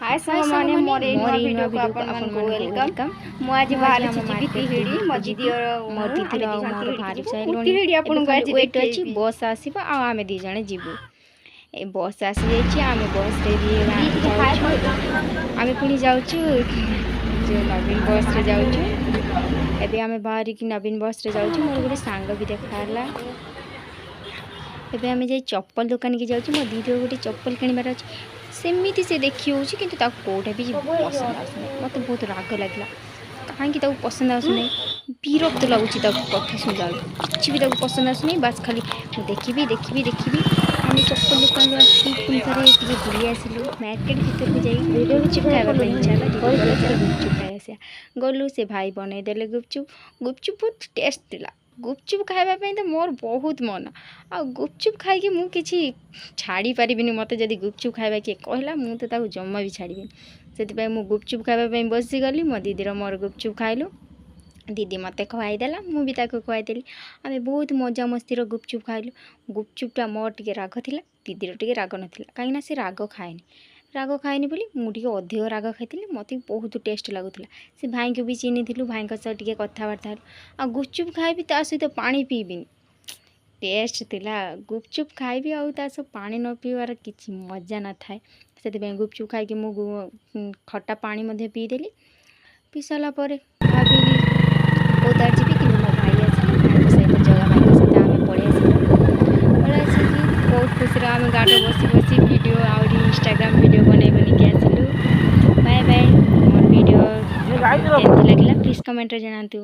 हाय सांग माने मोरे नुआ वीडियो को अपन मन को वेलकम मु आज बाहर छी तिहिडी म दीदी और मोर दीदी रो मोर भारी साइलोनी तिहिडी अपन को आज वेट अछि बस आसीबा आ आमे दी जणे जीवु ए बस आसी जाई छी आमे बस रे भी आमे पुनी जाउ छु जे नवीन बस रे जाउ छु एबे आमे बाहरी की नवीन बस रे जाउ छु मोर गोटे सांग भी देखाला एबे आमे जाई चप्पल दुकान के जाउ छु मो दीदी गोटे चप्पल किनिबार अछि सेमिति से देखि होछि किंतु ता कोठा भी पसंद आसने मते बहुत राग लागला काहे कि ता पसंद आसने विरक्त लागुछि ता कथा सुनला किछि भी ता पसंद आसने बस खाली देखिबी आमे चप्पल दुकान रो आसी पुन थरे टिके बुली आसिलु मार्केट भीतर को जाई वीडियो गुपचुप खाइबा पे इच्छा ला गुपचुप खाइ आसे गलु से भाई बनै देले गुपचुप बहुत टेस्ट दिला गुपचुप खाइबा पे तो मोर बहुत मन आ गुपचुप खाई कि मु किछि छाड़ी परिबिनी मते जदी गुपचुप खाइबा के कहला मु तो ताको जम्मा भी छाड़ीबिनी सेति पय मु गुपचुप खाइबा पे बसी गली मो दीदी रो मोर गुपचुप खाइलु दीदी मते खवाई देला मु भी ताको खवाई देली आमे बहुत मजा मस्ती रो गुपचुप खाइलु गुपचुपटा मोर टिके राग थिला दीदी रो टिके राग नथिला काई ना से राग खाएनी बोली मु टिके अधिक राग खाइतिली मते बहुत टेस्ट लागुथिला से भाई को भी चिनी थिलु भाई को टिके कथा बार्ता आ गुपचुप खाइबी ता सहित पानी पीबिनी टेस्ट थिला गुपचुप खाइबी आ ता सब पानी न पीवार किछि मजा न थाए सेति पे गुपचुप खाइ के मु खट्टा पानी मध्ये पी देली पी साला परे भाबिली उतार जीबी कि मो भाई आसी भाई सहित जगह भाई सहित आमे पळे आसी कि बहुत खुश रहा आमे गाडो बसी वीडियो और इंस्टाग्राम वीडियो बनै के आसिलु बाय बाय मोर वीडियो केमति लागला प्लीज कमेंट रे जणांतु।